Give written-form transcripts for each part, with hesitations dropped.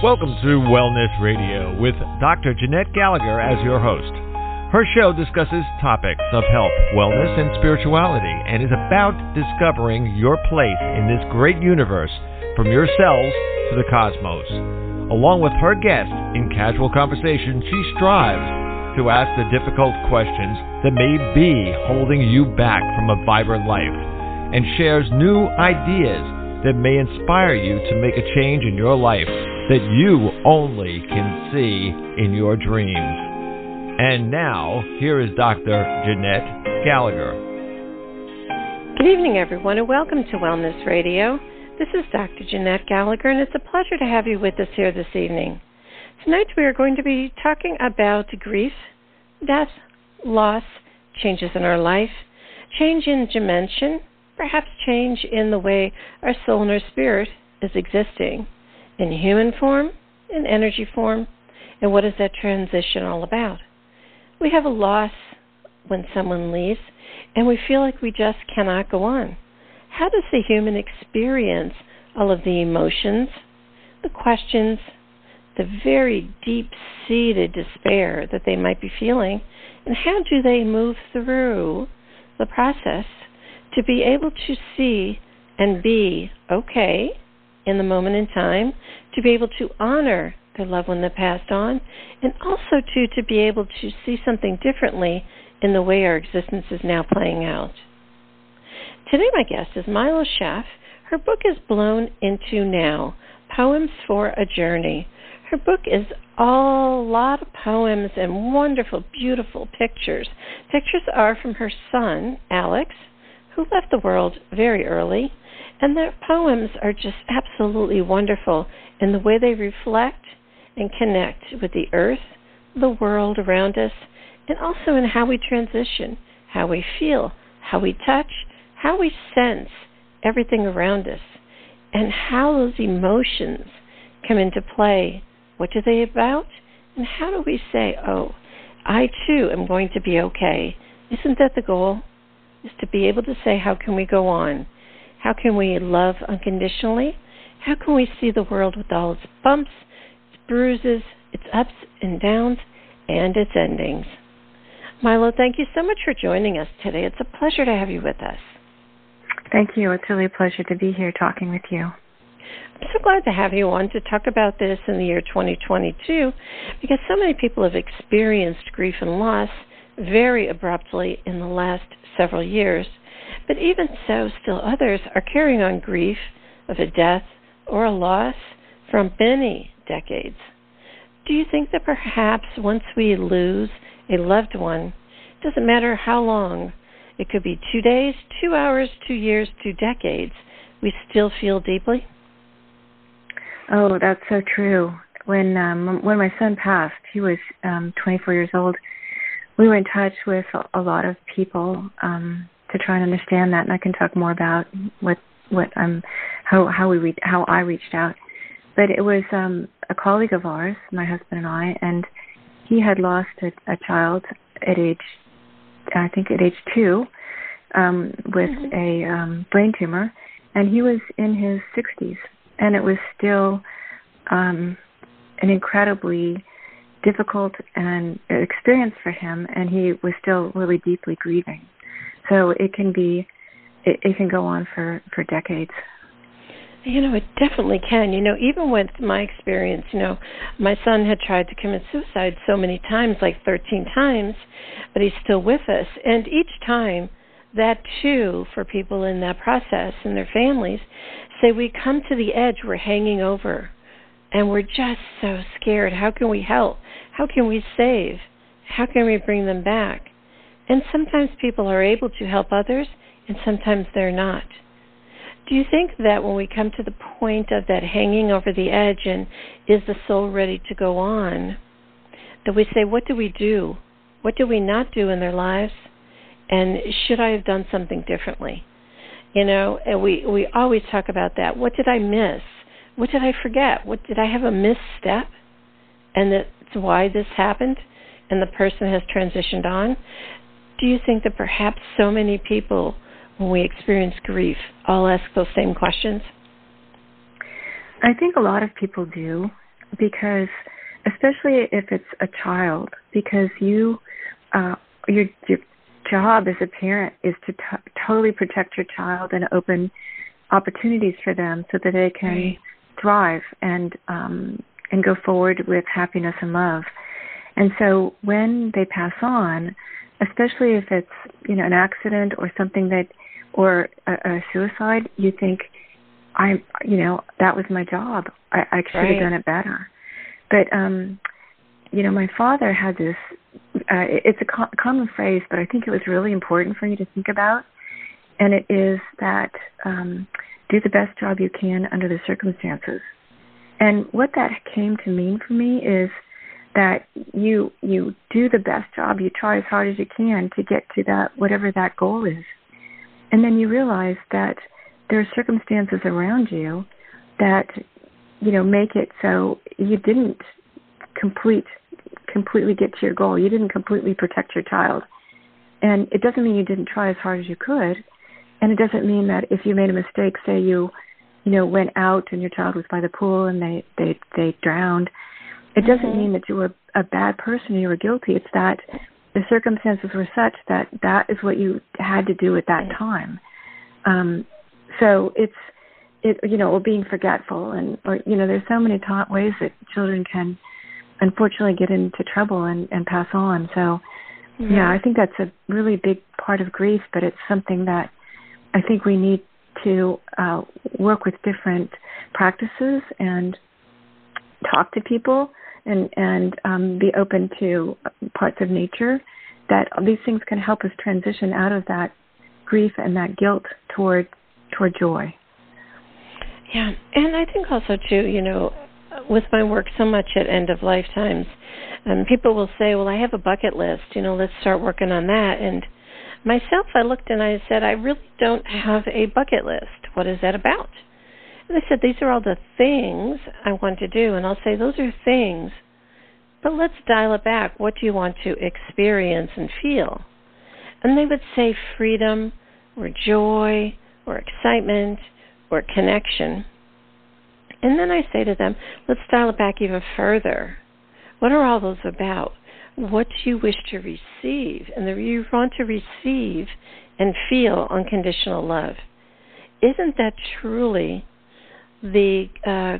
Welcome to Wellness Radio with Dr. Jeanette-Gallagher as your host. Her show discusses topics of health, wellness, and spirituality, and is about discovering your place in this great universe from your cells to the cosmos. Along with her guests, in casual conversation, she strives to ask the difficult questions that may be holding you back from a vibrant life, and shares new ideas that may inspire you to make a change in your life that you only can see in your dreams. And now, here is Dr. Jeanette-Gallagher. Good evening, everyone, and welcome to Wellness Radio. This is Dr. Jeanette-Gallagher, and it's a pleasure to have you with us here this evening. Tonight we are going to be talking about grief, death, loss, changes in our life, change in dimension, perhaps change in the way our soul and our spirit is existing, in human form, in energy form, and what is that transition all about? We have a loss when someone leaves, and we feel like we just cannot go on. How does the human experience all of the emotions, the questions, the very deep-seated despair that they might be feeling, and how do they move through the process to be able to see and be okay in the moment in time, to be able to honor their loved one that passed on, and also to be able to see something differently in the way our existence is now playing out. Today my guest is Mylo Schaaf. Her book is Blown Into Now, Poems for a Journey. Her book is a lot of poems and wonderful, beautiful pictures. Pictures are from her son, Alex, who left the world very early, and their poems are just absolutely wonderful in the way they reflect and connect with the earth, the world around us, and also in how we transition, how we feel, how we touch, how we sense everything around us, and how those emotions come into play. What are they about? And how do we say, oh, I too am going to be okay? Isn't that the goal? Is to be able to say, how can we go on? How can we love unconditionally? How can we see the world with all its bumps, its bruises, its ups and downs, and its endings? Mylo, thank you so much for joining us today. It's a pleasure to have you with us. Thank you. It's really a pleasure to be here talking with you. I'm so glad to have you on to talk about this in the year 2022, because so many people have experienced grief and loss very abruptly in the last several years. But even so, still others are carrying on grief of a death or a loss from many decades. Do you think that perhaps once we lose a loved one, it doesn't matter how long, it could be 2 days, 2 hours, 2 years, 2 decades, we still feel deeply? Oh, that's so true. When my son passed, he was 24 years old. We were in touch with a lot of people to try and understand that, and I can talk more about how I reached out. But it was a colleague of ours, my husband and I, and he had lost a child at age 2 with a brain tumor, and he was in his 60s, and it was still an incredibly difficult and experience for him, and he was still really deeply grieving. So it can go on for decades. It definitely can. Even with my experience, my son had tried to commit suicide so many times, like 13 times, but he's still with us. And each time, that too, for people in that process and their families, say we come to the edge, we're hanging over, and we're just so scared. How can we help? How can we save? How can we bring them back? And sometimes people are able to help others, and sometimes they're not. Do you think that when we come to the point of that hanging over the edge and is the soul ready to go on, that we say, what do we do? What do we not do in their lives? And should I have done something differently? And we always talk about that. What did I miss? What did I forget? What did I have a misstep? And that's why this happened and the person has transitioned on. Do you think that perhaps so many people, when we experience grief, all ask those same questions? I think a lot of people do. because especially if it's a child, because your job as a parent is to totally protect your child and open opportunities for them so that they can thrive and go forward with happiness and love. And so when they pass on, especially if it's an accident or something or a suicide, you think, that was my job. I should have done it better. But my father had this. It's a common phrase, but I think it was really important for me to think about. And it is that do the best job you can under the circumstances. And what that came to mean for me is that you do the best job, you try as hard as you can to get to that, whatever that goal is. And then you realize that there are circumstances around you that, make it so you didn't completely get to your goal. You didn't completely protect your child. And it doesn't mean you didn't try as hard as you could. And it doesn't mean that if you made a mistake, say you went out and your child was by the pool and they drowned, it doesn't mean that you were a bad person or you were guilty. It's that the circumstances were such that is what you had to do at that time. So it's or being forgetful, or there's so many ways that children can unfortunately get into trouble and pass on. So I think that's a really big part of grief, but it's something that I think we need to work with different practices and talk to people and be open to parts of nature, that these things can help us transition out of that grief and that guilt toward joy. Yeah, and I think also too, with my work so much at end of lifetimes, people will say, well, I have a bucket list, let's start working on that. And myself, I looked and I said, I really don't have a bucket list. What is that about? And they said, these are all the things I want to do. And I'll say, those are things, but let's dial it back. What do you want to experience and feel? And they would say freedom or joy or excitement or connection. And then I say to them, let's dial it back even further. What are all those about? What do you wish to receive? And you want to receive and feel unconditional love. Isn't that truly the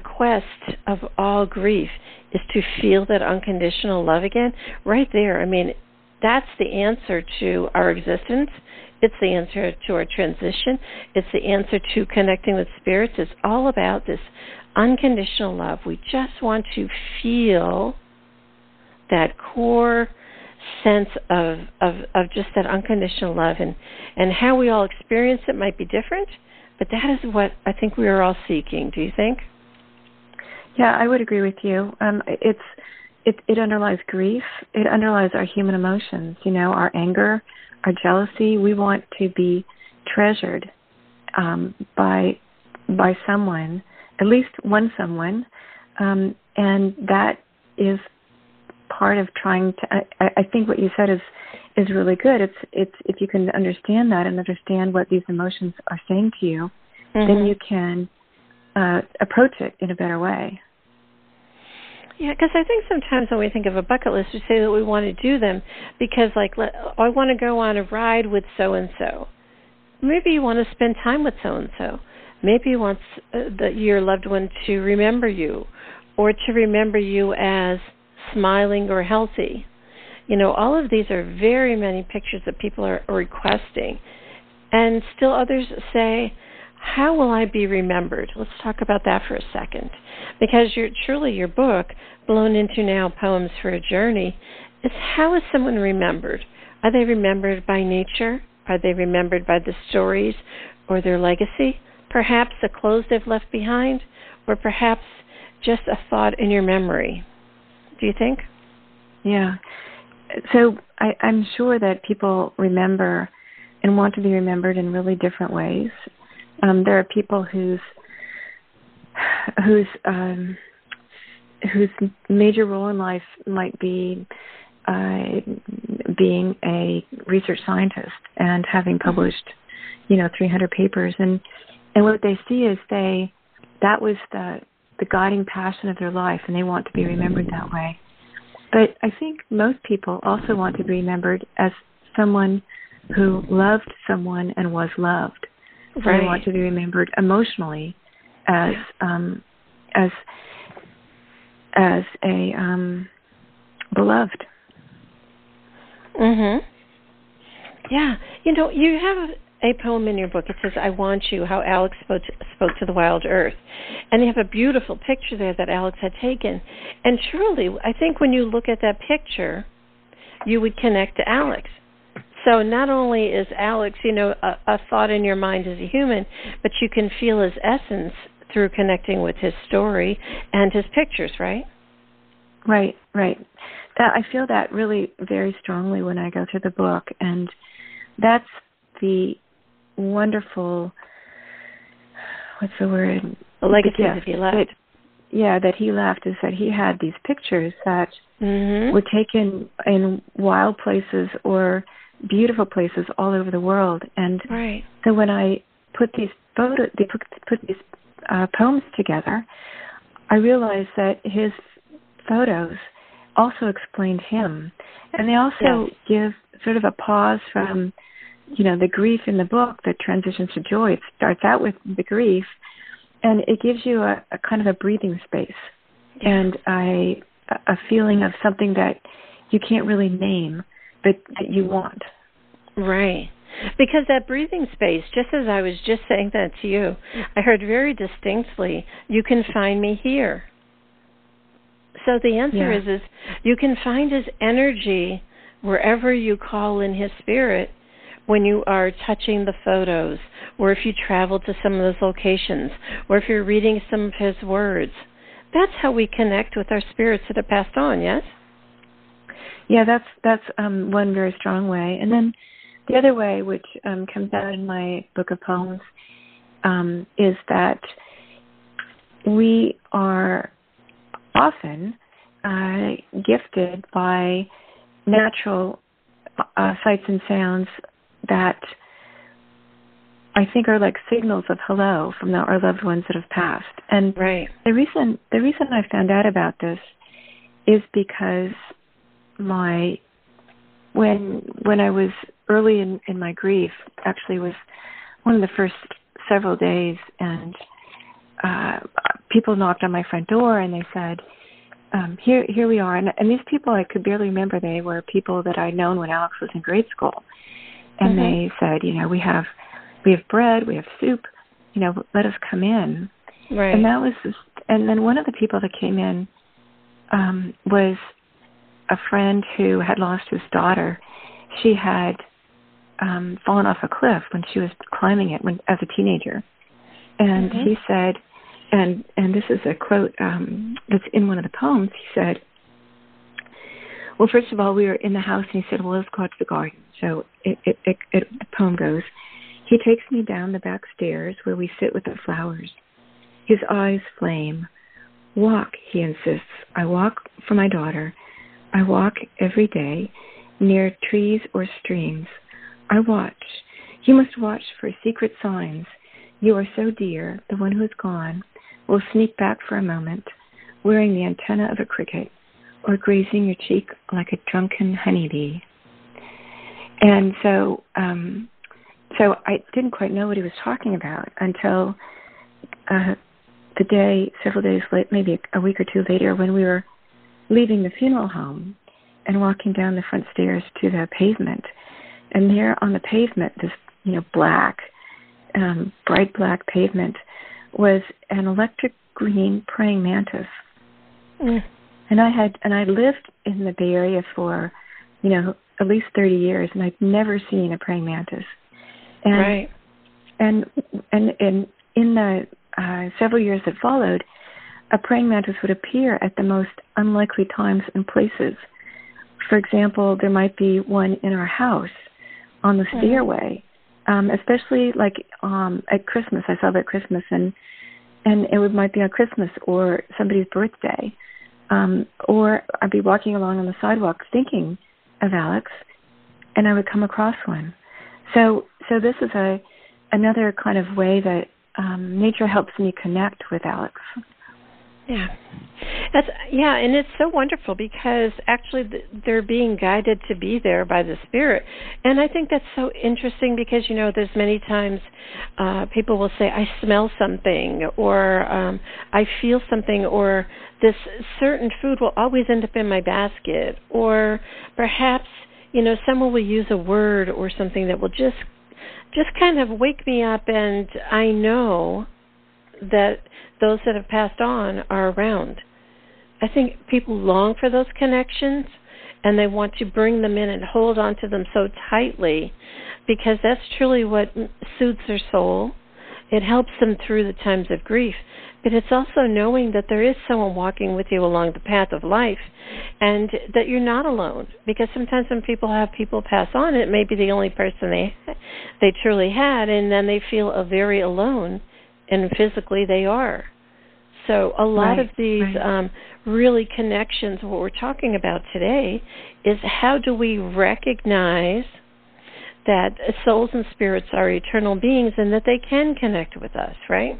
quest of all grief, is to feel that unconditional love again? Right there. I mean, that's the answer to our existence. It's the answer to our transition. It's the answer to connecting with spirits. It's all about this unconditional love. We just want to feel that core sense of just that unconditional love, and how we all experience it might be different, but that is what I think we are all seeking. Do you think? Yeah, I would agree with you. It underlies grief. It underlies our human emotions, our anger, our jealousy. We want to be treasured by someone, at least one someone, and that is part of trying to. I think what you said is really good. It's if you can understand that and understand what these emotions are saying to you, then you can approach it in a better way. Yeah, because I think sometimes when we think of a bucket list, we say that we want to do them because, I want to go on a ride with so-and-so. Maybe you want to spend time with so-and-so. Maybe you want your loved one to remember you, or to remember you as smiling or healthy. All of these are very many pictures that people are requesting. And still others say, how will I be remembered? Let's talk about that for a second. Because your book, Blown Into Now, Poems for a Journey, is how is someone remembered? Are they remembered by nature? Are they remembered by the stories or their legacy? Perhaps the clothes they've left behind? Or perhaps just a thought in your memory? Do you think? Yeah. So I'm sure that people remember and want to be remembered in really different ways. There are people whose major role in life might be being a research scientist and having published, 300 papers, and what they see is that was the guiding passion of their life, and they want to be remembered that way. But I think most people also want to be remembered as someone who loved someone and was loved. So they want to be remembered emotionally as a beloved. Mhm. Yeah. You know, you have a poem in your book. It says, "I Want You," how Alex spoke to the wild earth. And you have a beautiful picture there that Alex had taken. And truly, I think when you look at that picture, you would connect to Alex. So not only is Alex, you know, a thought in your mind as a human, but you can feel his essence through connecting with his story and his pictures, right? Right. I feel that really very strongly when I go through the book, and that's the wonderful, what's the word? The legacy that he left. That he left, is that he had these pictures that were taken in wild places or beautiful places all over the world. And so when I put these poems together, I realized that his photos also explained him, and they also give sort of a pause from, you know, the grief in the book that transitions to joy. It starts out with the grief, and it gives you a kind of a breathing space and a feeling of something that you can't really name, but that you want. Right. Because that breathing space, just as I was just saying that to you, I heard very distinctly, "You can find me here." So the answer is you can find his energy wherever you call in his spirit when you are touching the photos, or if you travel to some of those locations, or if you're reading some of his words. That's how we connect with our spirits that have passed on, yes? Yeah, that's one very strong way. And then the other way, which comes out in my book of poems, is that we are often gifted by natural sights and sounds that I think are like signals of hello from our loved ones that have passed. And the reason I found out about this is because when I was early in my grief, actually was one of the first several days, and people knocked on my front door and they said, here we are. And these people, I could barely remember. They were people that I'd known when Alex was in grade school. And they said, you know, we have bread, we have soup, you know, let us come in. Right. And that was and then one of the people that came in was a friend who had lost his daughter. She had fallen off a cliff when she was climbing it as a teenager. And he said, and this is a quote that's in one of the poems, he said, well, first of all, we were in the house, and he said, well, let's go out to the garden. So the poem goes, he takes me down the back stairs where we sit with the flowers. His eyes flame. Walk, he insists. I walk for my daughter. I walk every day near trees or streams. I watch. You must watch for secret signs. You are so dear, the one who is gone, will sneak back for a moment, wearing the antenna of a cricket, or grazing your cheek like a drunken honeybee. And so I didn't quite know what he was talking about until several days late, maybe a week or two later, when we were leaving the funeral home and walking down the front stairs to the pavement. And there on the pavement, this, you know, black, bright black pavement, was an electric green praying mantis. And I lived in the Bay Area for, you know, at least 30 years, and I'd never seen a praying mantis. And in the several years that followed, a praying mantis would appear at the most unlikely times and places. For example, there might be one in our house on the stairway, especially like at Christmas. I saw that at Christmas, and it might be on Christmas or somebody's birthday. Or I'd be walking along on the sidewalk thinking of Alex, and I would come across one. So this is another kind of way that nature helps me connect with Alex. Yeah. And it's so wonderful because actually they're being guided to be there by the Spirit. And I think that's so interesting because, there's many times people will say, I smell something, or I feel something, or this certain food will always end up in my basket, or perhaps, someone will use a word or something that will just kind of wake me up, and I know that those that have passed on are around. I think people long for those connections, and they want to bring them in and hold on to them so tightly because that's truly what soothes their soul. It helps them through the times of grief. But it's also knowing that there is someone walking with you along the path of life and that you're not alone. Because sometimes when people have people pass on, it may be the only person they truly had, and then they feel very alone, and physically they are. So a lot of these really connections, what we're talking about today, is how do we recognize that souls and spirits are eternal beings and that they can connect with us, right?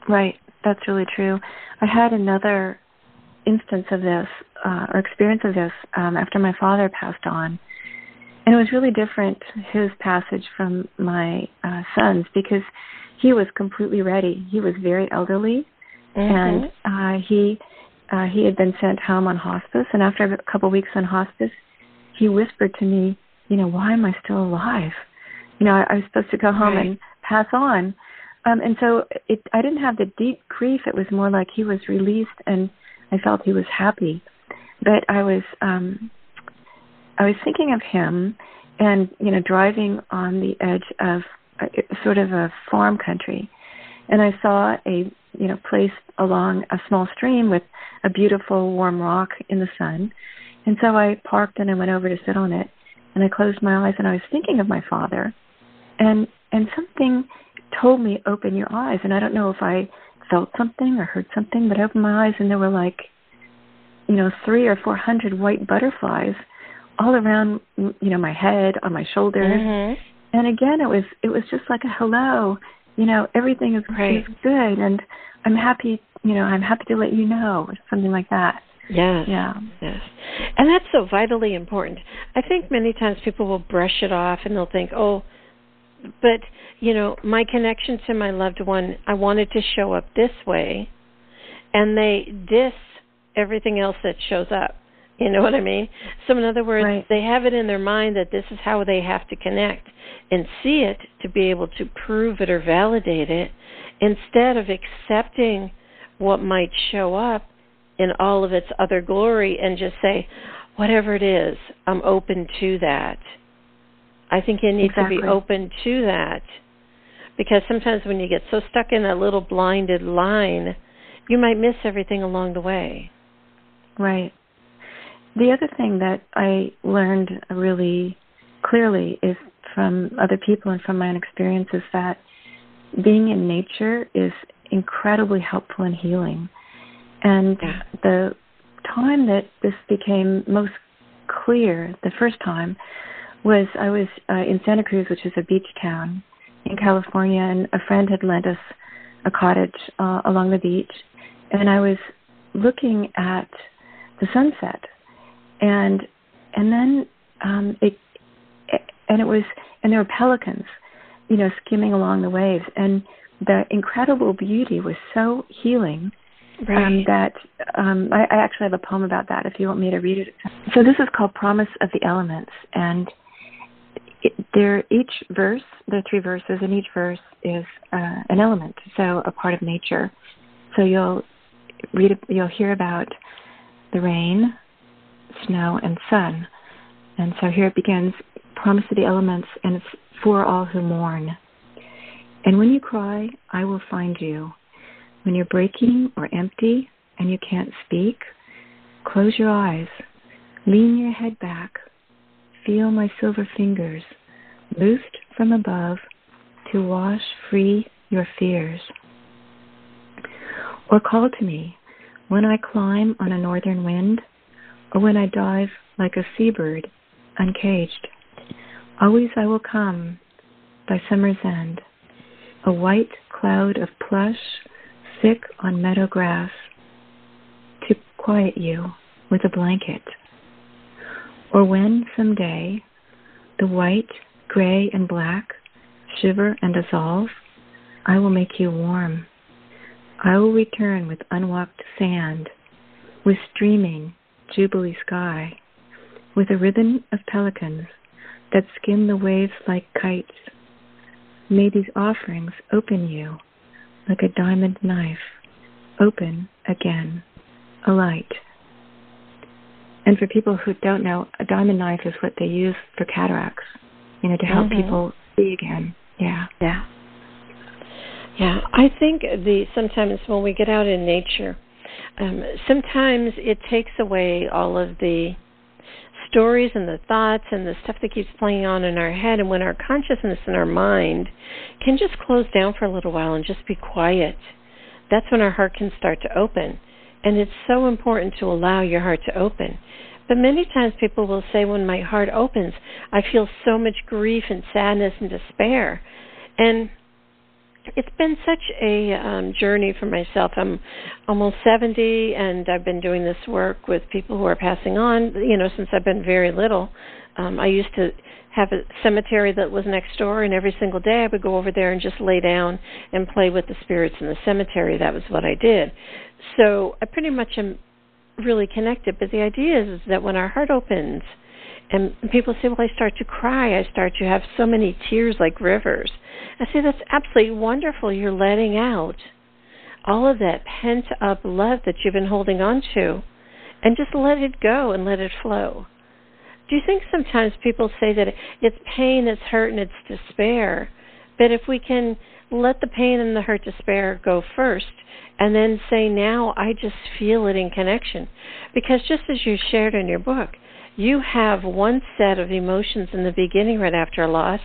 Right. That's really true. I had another instance of this, or experience of this, after my father passed on. And it was really different, his passage from my son's, because he was completely ready. He was very elderly. And he had been sent home on hospice, and after a couple of weeks on hospice, he whispered to me, why am I still alive? I was supposed to go home and pass on. And so I didn't have the deep grief. It was more like he was released, and I felt he was happy. But I was thinking of him, and driving on the edge of sort of a farm country, and I saw a place along a small stream with a beautiful warm rock in the sun. And so I parked and I went over to sit on it, and I closed my eyes, and I was thinking of my father. And something told me, open your eyes. And I don't know if I felt something or heard something, but I opened my eyes, and there were like, 300 or 400 white butterflies all around, my head, on my shoulders. And again, it was just like a hello. Everything is good, and I'm happy. I'm happy to let you know, or something like that. Yes. Yeah. Yes. And that's so vitally important. I think many times people will brush it off, and they'll think, oh, but my connection to my loved one, I wanted to show up this way, and they diss everything else that shows up. You know what I mean? So in other words, they have it in their mind that this is how they have to connect and see it to be able to prove it or validate it, instead of accepting what might show up in all of its other glory and just say, whatever it is, I'm open to that. I think you need to be open to that, because sometimes when you get so stuck in that little blinded line, you might miss everything along the way. Right. The other thing that I learned really clearly is from other people and from my own experience is that being in nature is incredibly helpful in healing. And the time that this became most clear, the first time, was I was in Santa Cruz, which is a beach town in California, and a friend had lent us a cottage along the beach, and I was looking at the sunset, and then there were pelicans, skimming along the waves, and the incredible beauty was so healing. That I actually have a poem about that if you want me to read it. So this is called Promise of the Elements, and each verse, there are 3 verses, and each verse is an element, so a part of nature. So you'll hear about the rain, snow, and sun. And so here it begins, Promise of the Elements, and it's for all who mourn. And when you cry, I will find you. When you're breaking or empty and you can't speak, close your eyes, lean your head back, feel my silver fingers, loosed from above to wash free your fears. Or call to me when I climb on a northern wind, or when I dive like a seabird, uncaged. Always I will come by summer's end, a white cloud of plush, thick on meadow grass, quiet you with a blanket. Or when someday the white, gray, and black shiver and dissolve, I will make you warm. I will return with unwalked sand, with streaming jubilee sky, with a ribbon of pelicans that skim the waves like kites. May these offerings open you like a diamond knife, open again, a light. And for people who don't know, a diamond knife is what they use for cataracts, to help people see again. Yeah. I think sometimes when we get out in nature, sometimes it takes away all of the stories and the thoughts and the stuff that keeps playing on in our head. And when our consciousness and our mind can just close down for a little while and just be quiet, that's when our heart can start to open. And it's so important to allow your heart to open. But many times people will say, when my heart opens, I feel so much grief and sadness and despair. And it's been such a journey for myself. I'm almost 70, and I've been doing this work with people who are passing on, since I've been very little. I used to have a cemetery that was next door, and every single day I would go over there and just lay down and play with the spirits in the cemetery. That was what I did. So I pretty much am really connected. But the idea is that when our heart opens, and people say, well, I start to cry. I start to have so many tears like rivers. I say, that's absolutely wonderful. You're letting out all of that pent-up love that you've been holding on to, and just let it go and let it flow. Do you think sometimes people say that it's pain, it's hurt, and it's despair, but if we can let the pain and the hurt, despair go first, and then say, now I just feel it in connection? Because just as you shared in your book, you have one set of emotions in the beginning right after a loss,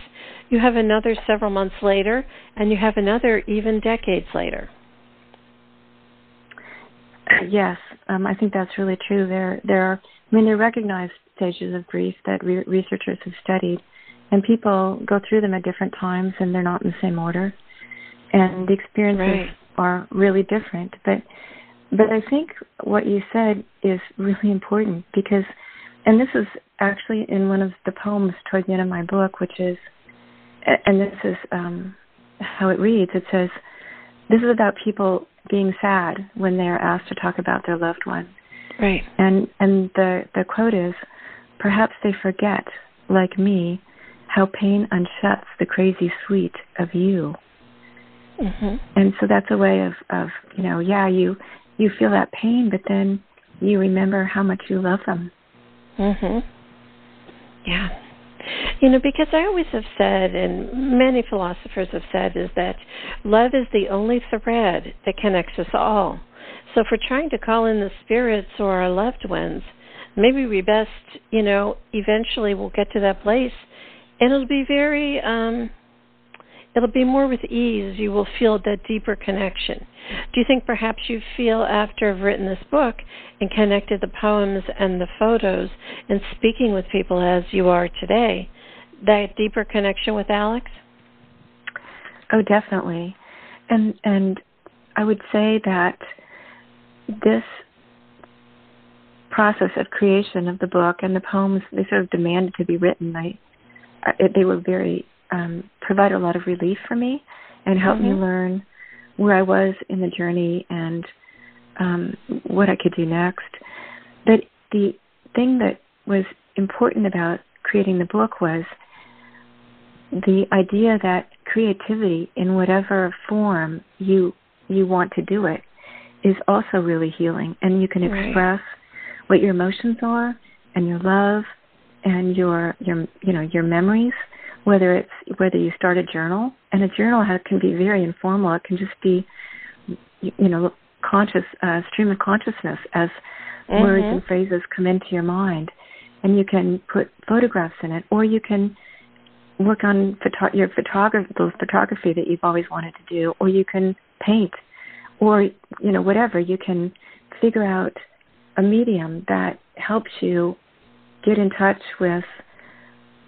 you have another several months later, and you have another even decades later. Yes, I think that's really true. There are recognized stages of grief that researchers have studied, and people go through them at different times, and they're not in the same order, and the experiences are really different. But I think what you said is really important, because, and this is actually in one of the poems toward the end of my book, which is, and this is how it reads. It says, this is about people being sad when they are asked to talk about their loved one. Right. And the quote is, perhaps they forget, like me, how pain unshuts the crazy sweet of you. Mm-hmm. And so that's a way of you feel that pain, but then you remember how much you love them. Mm-hmm. Yeah. Because I always have said, and many philosophers have said, is that love is the only thread that connects us all. So if we're trying to call in the spirits or our loved ones, maybe we best, eventually we'll get to that place, and it'll be very, it'll be more with ease. You will feel that deeper connection. Do you think perhaps you feel, after I've written this book and connected the poems and the photos and speaking with people as you are today, that deeper connection with Alex? Oh, definitely. And I would say that this process of creation of the book and the poems, they sort of demanded to be written. They were very, provided a lot of relief for me and helped me learn where I was in the journey and what I could do next. But the thing that was important about creating the book was the idea that creativity, in whatever form you want to do it, is also really healing. And you can express what your emotions are and your love and your memories, whether you start a journal. And a journal can be very informal. It can just be, stream of consciousness as words and phrases come into your mind. And you can put photographs in it, or you can work on those photography that you've always wanted to do, or you can paint, or, whatever. You can figure out a medium that helps you get in touch with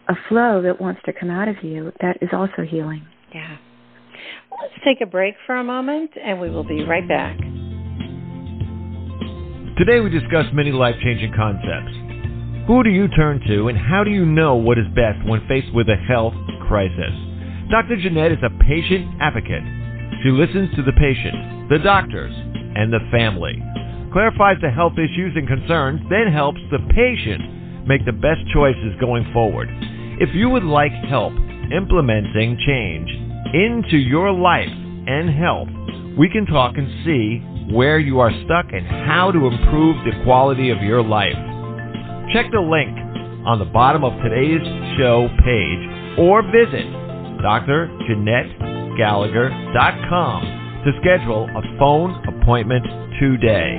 a flow that wants to come out of you that is also healing. Yeah. Let's take a break for a moment, and we will be right back. Today we discuss many life-changing concepts. Who do you turn to, and how do you know what is best when faced with a health crisis? Dr. Jeanette is a patient advocate. She listens to the patient, the doctors, and the family, clarifies the health issues and concerns, then helps the patient make the best choices going forward. If you would like help implementing change into your life and health, we can talk and see where you are stuck and how to improve the quality of your life. Check the link on the bottom of today's show page or visit dr-jeanette-gallagher.com to schedule a phone appointment today.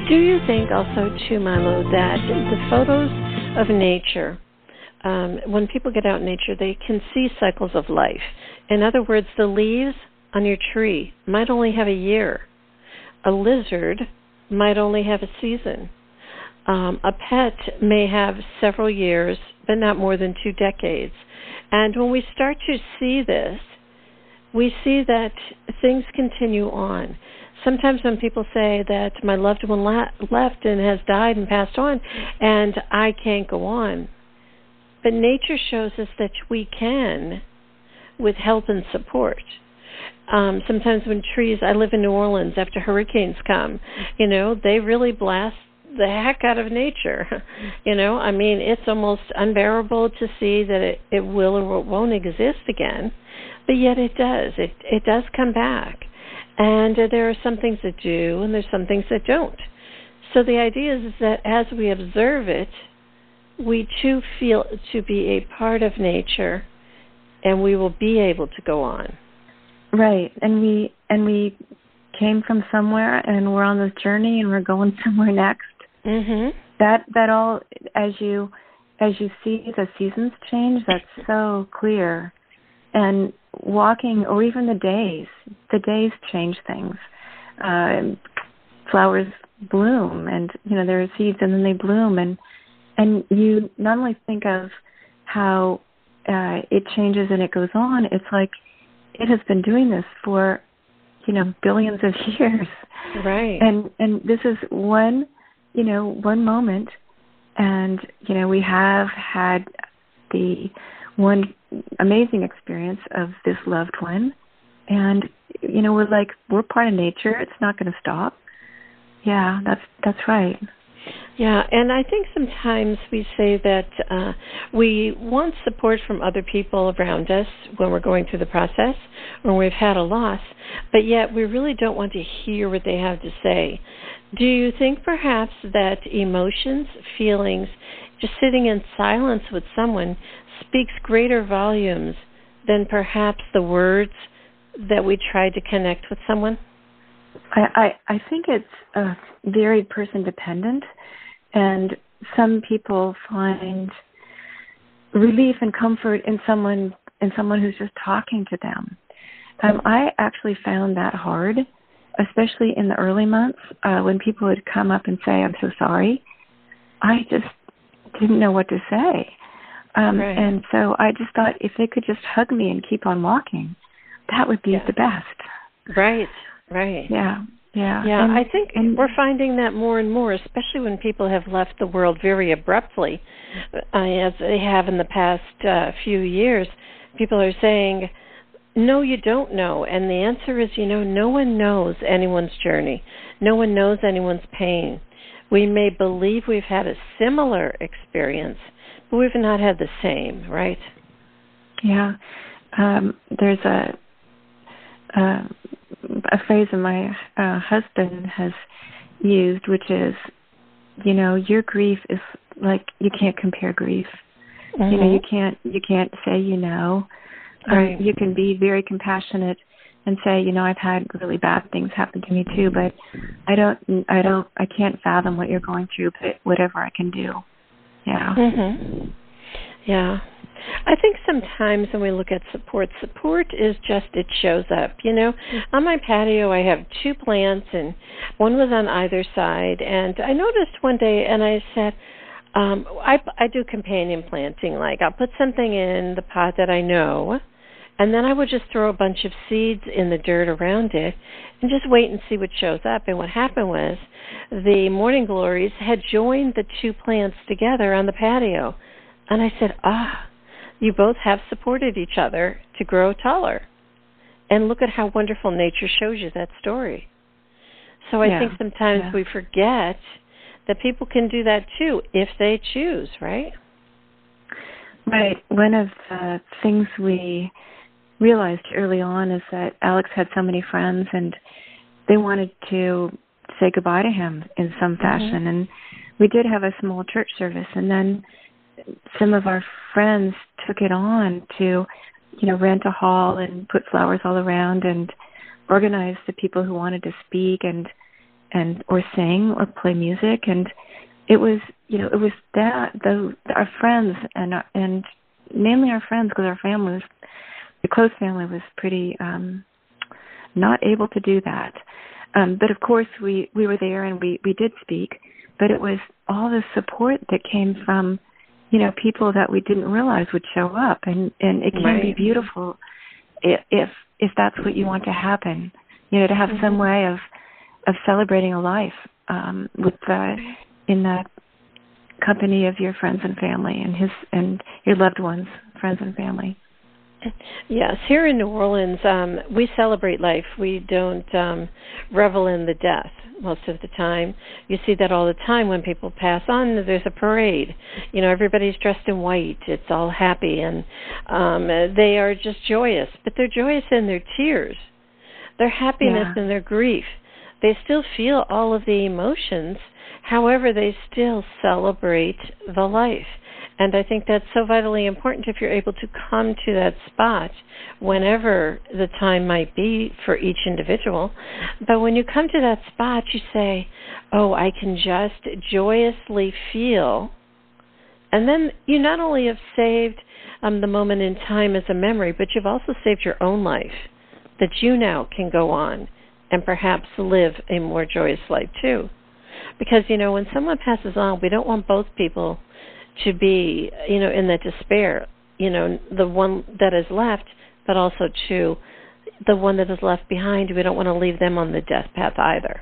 Do you think also, too, Mylo, that the photos of nature, when people get out in nature, they can see cycles of life? In other words, the leaves on your tree might only have a year. A lizard might only have a season. A pet may have several years, but not more than 2 decades. And when we start to see this, we see that things continue on. Sometimes when people say that my loved one left and has died and passed on, and I can't go on. But nature shows us that we can, with help and support. Sometimes when trees, I live in New Orleans, after hurricanes come, they really blast the heck out of nature. It's almost unbearable to see that it will or won't exist again, but yet it does. It does come back. And there are some things that do, and there's some things that don't. So the idea is that as we observe it, we too feel to be a part of nature, and we will be able to go on. Right, and we came from somewhere, and we're on this journey, and we're going somewhere next. Mm-hmm. That all, as you see the seasons change, that's so clear. And walking, or even the days change things. Flowers bloom, and there are seeds, and then they bloom, and you not only think of how it changes and it goes on. It's like it has been doing this for billions of years, right? And this is one moment, and we have had the one amazing experience of this loved one, and we're part of nature. It's not going to stop. Yeah, that's right. Yeah, and I think sometimes we say that we want support from other people around us when we're going through the process, when we've had a loss, but yet we really don't want to hear what they have to say. Do you think perhaps that emotions, feelings, just sitting in silence with someone speaks greater volumes than perhaps the words that we try to connect with someone? I think it's very person dependent, and some people find relief and comfort in someone who's just talking to them. I actually found that hard, especially in the early months when people would come up and say, "I'm so sorry." I just didn't know what to say. Right. And so I just thought if they could just hug me and keep on walking, that would be the best. Right. Yeah. And I think we're finding that more and more, especially when people have left the world very abruptly, as they have in the past few years. People are saying, no, you don't know. And the answer is, no one knows anyone's journey. No one knows anyone's pain. We may believe we've had a similar experience, but we've not had the same, right? Yeah. There's a phrase that my husband has used, which is, your grief is like, you can't compare grief. Mm-hmm. You can't say, Right. You can be very compassionate and say, I've had really bad things happen to me too, but I can't fathom what you're going through, but whatever I can do. Yeah. Mm-hmm. Yeah. I think sometimes when we look at support is just, it shows up. On my patio I have 2 plants, and one was on either side, and I noticed one day, and I said, I do companion planting, like I'll put something in the pot that I know, And then I would just throw a bunch of seeds in the dirt around it and just wait and see what shows up. And what happened was the morning glories had joined the two plants together on the patio. And I said, you both have supported each other to grow taller. And look at how wonderful nature shows you that story. So I think sometimes we forget that people can do that too if they choose, right? Right. One of the things we realized early on is that Alex had so many friends and they wanted to say goodbye to him in some fashion. And we did have a small church service, and then some of our friends took it on to, rent a hall and put flowers all around and organize the people who wanted to speak and or sing or play music. And it was, it was that our friends and mainly our friends, because our family was, the close family was pretty not able to do that. But of course we were there and we did speak, but it was all the support that came from, people that we didn't realize would show up. And it can be beautiful if that's what you want to happen, to have some way of celebrating a life in the company of your friends and family and your loved ones, friends and family. Yes, here in New Orleans, we celebrate life. We don't revel in the death most of the time. You see that all the time when people pass on. There's a parade. Everybody's dressed in white. It's all happy, and they are just joyous. But they're joyous in their tears, their happiness and their grief. They still feel all of the emotions. However, they still celebrate the life. And I think that's so vitally important if you're able to come to that spot whenever the time might be for each individual. But when you come to that spot, you say, I can just joyously feel. And then you not only have saved the moment in time as a memory, but you've also saved your own life, that you now can go on and perhaps live a more joyous life too. Because, when someone passes on, we don't want both people to be, in that despair, the one that is left, but also to the one that is left behind. We don't want to leave them on the death path either.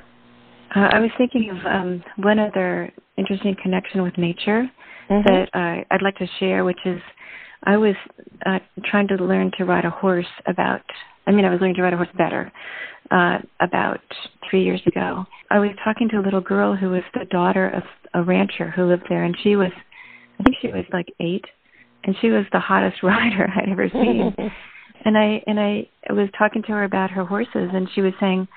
I was thinking of one other interesting connection with nature that I'd like to share, which is I was trying to learn to ride a horse I was learning to ride a horse better about 3 years ago. I was talking to a little girl who was the daughter of a rancher who lived there, and I think she was like 8, and she was the hottest rider I'd ever seen. and I was talking to her about her horses, and she was saying,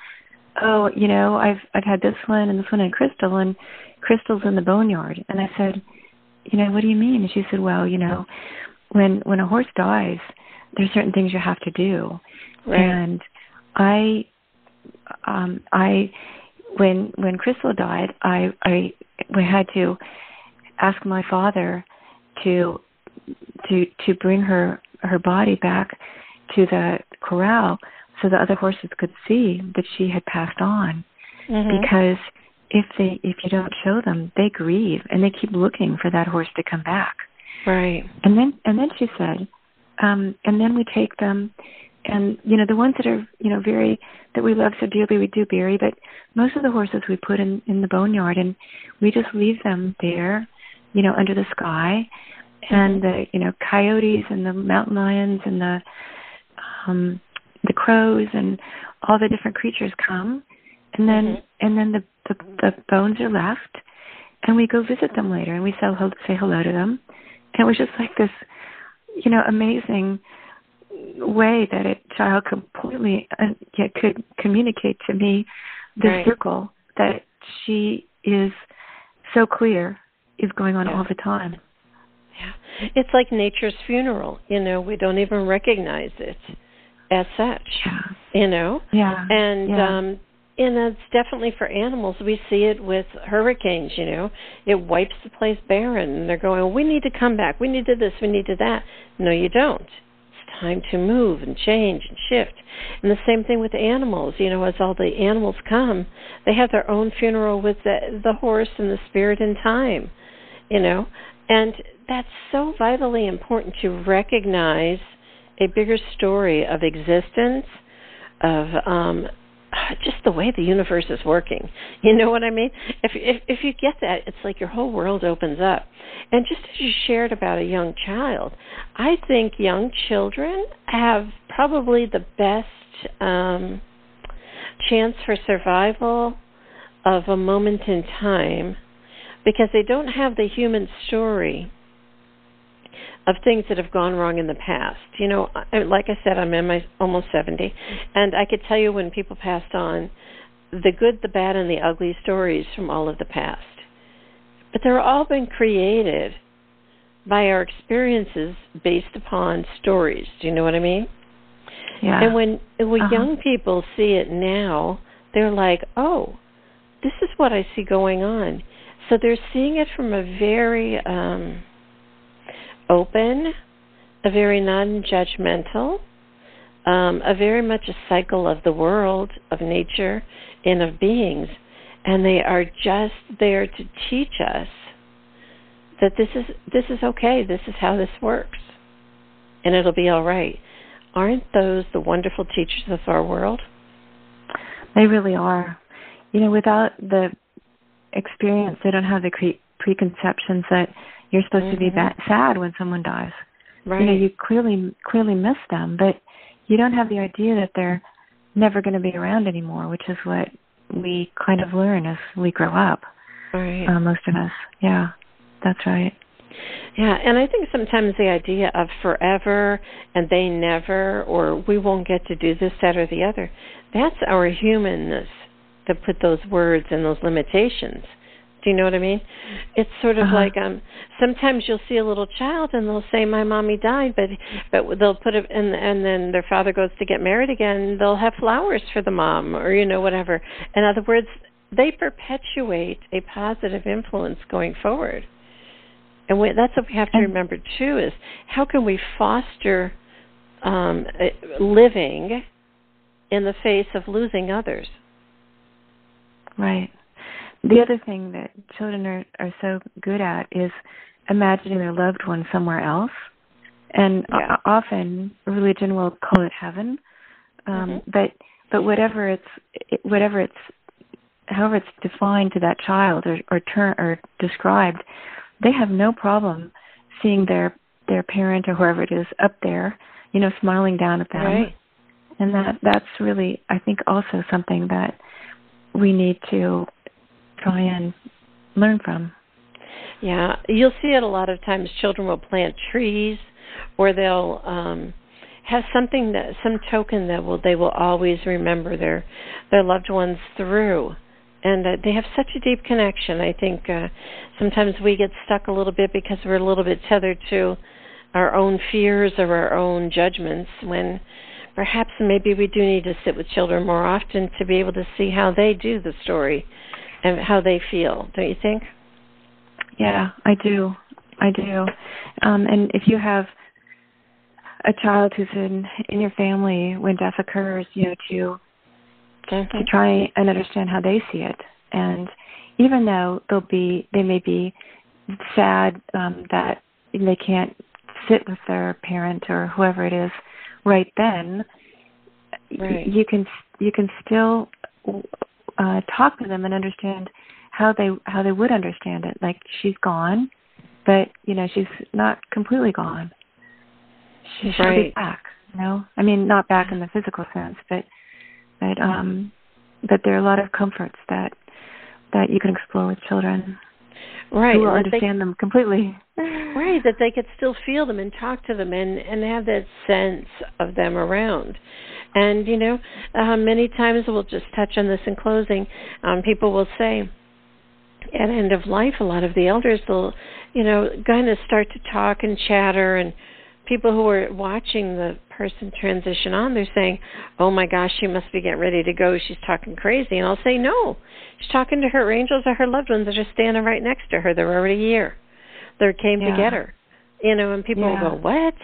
I've had this one and Crystal's in the boneyard. And I said, what do you mean? And she said, well, when a horse dies, there's certain things you have to do. Right. And when Crystal died, we had to ask my father to bring her body back to the corral so the other horses could see that she had passed on. Because if you don't show them, they grieve and they keep looking for that horse to come back. Right. And then she said, and then we take them, and the ones that are that we love so dearly, we do bury, but most of the horses we put in the boneyard, and we just leave them there, under the sky, and the coyotes and the mountain lions and the crows and all the different creatures come, and then the bones are left, and we go visit them later, and we say hello to them. And it was just like this, amazing way that a child completely could communicate to me the circle that she is so clear is going on all the time. Yeah. It's like nature's funeral, we don't even recognize it as such, Yeah. And that's definitely for animals. We see it with hurricanes, It wipes the place barren, and they're going, we need to come back. We need to this, we need to that. No, you don't. It's time to move and change and shift. And the same thing with animals. As all the animals come, they have their own funeral with the horse and the spirit in time, And that's so vitally important to recognize a bigger story of existence, of just the way the universe is working. You know what I mean? If you get that, it's like your whole world opens up. And just as you shared about a young child, I think young children have probably the best chance for survival of a moment in time, because they don't have the human story of things that have gone wrong in the past. You know, like I said, I'm in my almost 70, and I could tell you when people passed on the good, the bad, and the ugly stories from all of the past. But they're all been created by our experiences based upon stories. Do you know what I mean? Yeah. And when young people see it now, they're like, oh, this is what I see going on. So they're seeing it from a very open, a very non-judgmental, a very much a cycle of the world, of nature, and of beings. And they are just there to teach us that this is okay, this is how this works, and it'll be all right. Aren't those the wonderful teachers of our world? They really are. You know, without the experience, they don't have the preconceptions that you're supposed to be sad when someone dies. Right. You know, you clearly miss them, but you don't have the idea that they're never going to be around anymore, which is what we kind of learn as we grow up. Right. Most of us. Yeah, that's right. Yeah, and I think sometimes the idea of forever and they never, or we won't get to do this, that, or the other, that's our humanness that put those words and those limitations. Do you know what I mean? It's sort of like sometimes you'll see a little child and they'll say, my mommy died, but they'll put it, and then their father goes to get married again, they'll have flowers for the mom, or, you know, whatever. In other words, they perpetuate a positive influence going forward. And that's what we have to remember, too, is how can we foster living in the face of losing others? Right. The other thing that children are so good at is imagining their loved one somewhere else. And often religion will call it heaven. But however it's defined to that child or described, they have no problem seeing their parent or whoever it is up there, you know, smiling down at them. Right. And that's really, I think, also something that we need to try and learn from. Yeah, you'll see it a lot of times. Children will plant trees, or they'll have something some token that they will always remember their loved ones through. And they have such a deep connection. I think sometimes we get stuck a little bit because we're a little bit tethered to our own fears or our own judgments, when perhaps maybe we do need to sit with children more often to be able to see how they do the story and how they feel. Don't you think? Yeah, I do. And if you have a child who's in your family when death occurs, you know, to try and understand how they see it. And even though they may be sad that they can't sit with their parent or whoever it is right then, you can still talk to them and understand how they would understand it. Like, she's gone, but you know, she's not completely gone. She'll be back. You know, I mean, not back in the physical sense, but there are a lot of comforts that you can explore with children. Right. Who will understand them completely. Right, that they could still feel them and talk to them and have that sense of them around. And, you know, many times, we'll just touch on this in closing, people will say at end of life, a lot of the elders will, you know, kind of start to talk and chatter, and people who are watching the person transition on, they're saying, oh my gosh, she must be getting ready to go, she's talking crazy. And I'll say, no, she's talking to her angels or her loved ones that are standing right next to her. They're already here. They came to get her. You know, and people will go, what?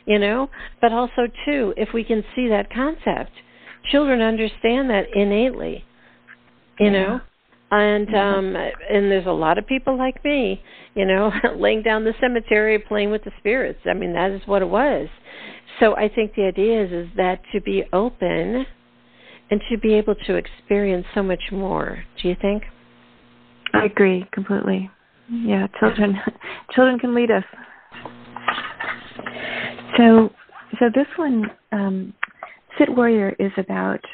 You know, but also, too, if we can see that concept, children understand that innately, you know. And there's a lot of people like me, laying down the cemetery, playing with the spirits. I mean, that is what it was. So I think the idea is that to be open and to be able to experience so much more. Do you think? I agree completely. Yeah, children can lead us. So this one, Sit Warrior, is about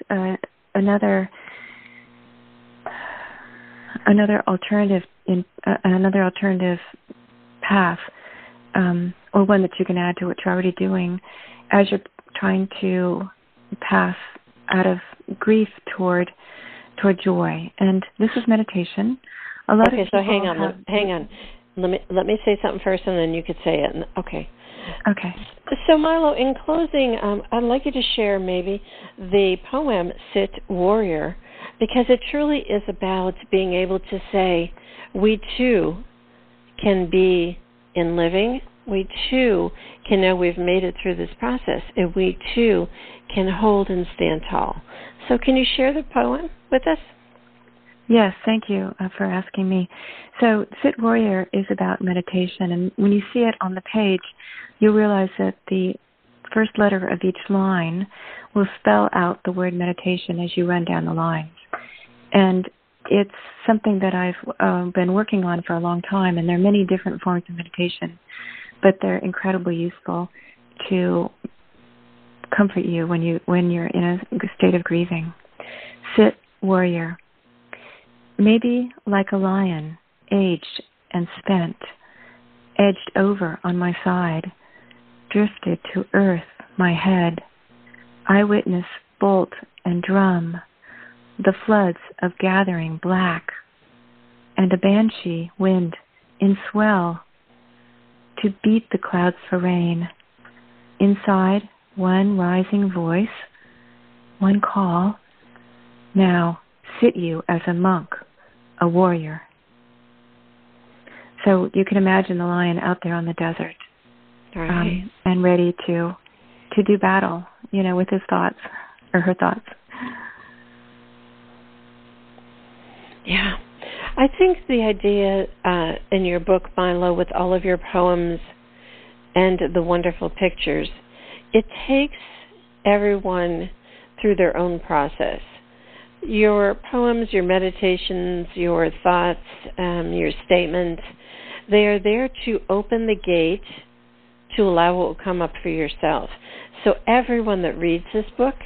another alternative path, or one that you can add to what you're already doing as you're trying to pass out of grief toward joy. And this is meditation. Okay, so hang on. Let me say something first, and then you could say it. Okay. So, Mylo, in closing, I'd like you to share maybe the poem Sit Warrior, because it truly is about being able to say, we too can be in living. We too can know we've made it through this process, and we too can hold and stand tall. So can you share the poem with us? Yes, thank you for asking me. So Sit Warrior is about meditation, and when you see it on the page, you'll realize that the first letter of each line will spell out the word meditation as you run down the lines. And it's something that I've been working on for a long time, and there are many different forms of meditation, but they're incredibly useful to comfort you when you're in a state of grieving. Sit Warrior. Maybe like a lion, aged and spent, edged over on my side, drifted to earth my head, eyewitness bolt and drum, the floods of gathering black, and a banshee wind in swell, to beat the clouds for rain. Inside, one rising voice, one call, now sit you as a monk, a warrior. So you can imagine the lion out there on the desert, right, and ready to do battle, with his thoughts or her thoughts. Yeah. I think the idea in your book, Mylo, with all of your poems and the wonderful pictures, it takes everyone through their own process. Your poems, your meditations, your thoughts, your statements, they are there to open the gate to allow what will come up for yourself. So everyone that reads this book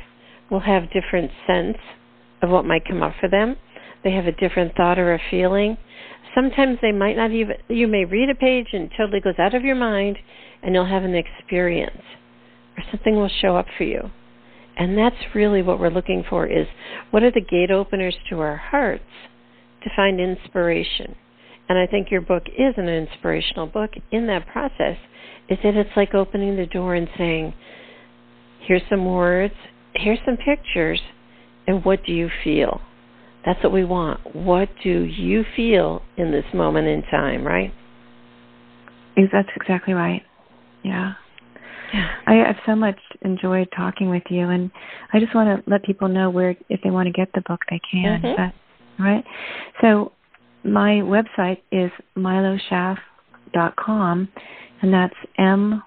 will have different sense of what might come up for them. They have a different thought or a feeling. Sometimes they might not even, you may read a page and it totally goes out of your mind, and you'll have an experience, or something will show up for you. And that's really what we're looking for, is what are the gate openers to our hearts to find inspiration. And I think your book is an inspirational book in that process, is that it's like opening the door and saying, here's some words, here's some pictures, and what do you feel? That's what we want. What do you feel in this moment in time, right? That's exactly right. Yeah. I have so much enjoyed talking with you, and I just want to let people know where, if they want to get the book, they can. Mm-hmm. Right? So my website is MyloSchaaf.com, and that's MyloSchaaf,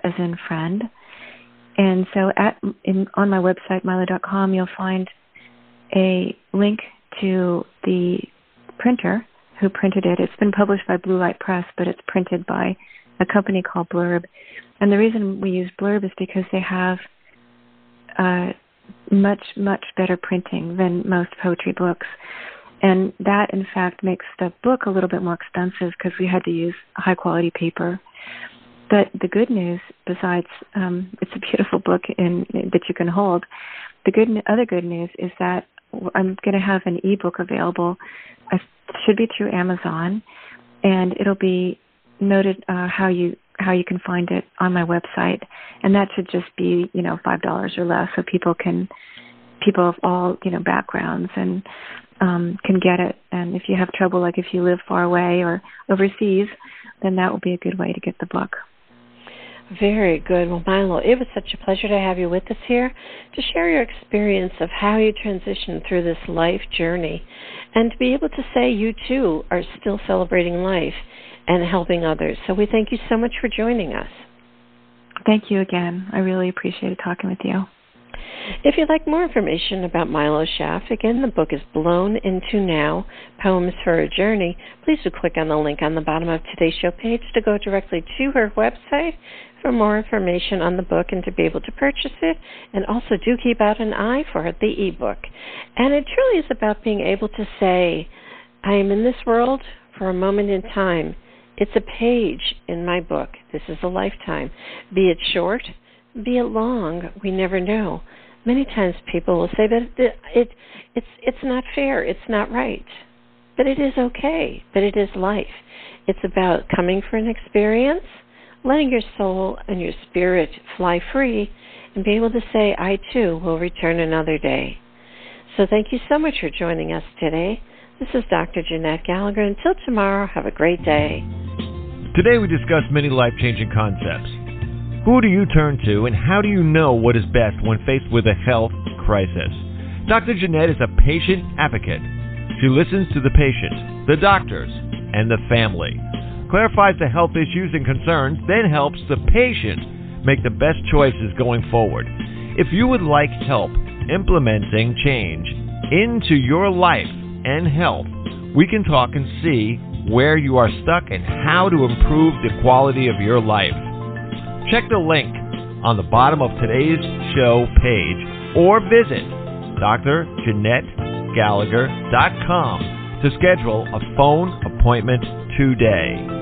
as in friend. And so on my website, Mylo.com, you'll find a link to the printer who printed it. It's been published by Blue Light Press, but it's printed by a company called Blurb. And the reason we use Blurb is because they have much, much better printing than most poetry books. And that, in fact, makes the book a little bit more expensive because we had to use high-quality paper. But the good news, besides it's a beautiful book that you can hold, other good news is that I'm going to have an ebook available. It should be through Amazon, and it'll be noted how you can find it on my website, and that should just be $5 or less, so people of all backgrounds and can get it. And if you have trouble, like if you live far away or overseas, then that will be a good way to get the book. Very good. Well, Mylo, it was such a pleasure to have you with us here to share your experience of how you transitioned through this life journey and to be able to say you, too, are still celebrating life and helping others. So we thank you so much for joining us. Thank you again. I really appreciated talking with you. If you'd like more information about Mylo Schaaf, again, the book is Blown Into Now, Poems for a Journey. Please do click on the link on the bottom of today's show page to go directly to her website for more information on the book and to be able to purchase it. And also do keep out an eye for the ebook. And it truly is about being able to say, I am in this world for a moment in time. It's a page in my book. This is a lifetime. Be it short, be it long, we never know. Many times people will say that it's not fair, it's not right. But it is okay, but it is life. It's about coming for an experience, letting your soul and your spirit fly free, and be able to say, I too will return another day. So thank you so much for joining us today. This is Dr. Jeanette Gallagher. Until tomorrow, have a great day. Today we discussed many life-changing concepts. Who do you turn to, and how do you know what is best when faced with a health crisis? Dr. Jeanette is a patient advocate. She listens to the patient, the doctors, and the family, clarifies the health issues and concerns, then helps the patient make the best choices going forward. If you would like help implementing change into your life and health, we can talk and see where you are stuck and how to improve the quality of your life. Check the link on the bottom of today's show page or visit dr.jeanette-gallagher.com to schedule a phone appointment today.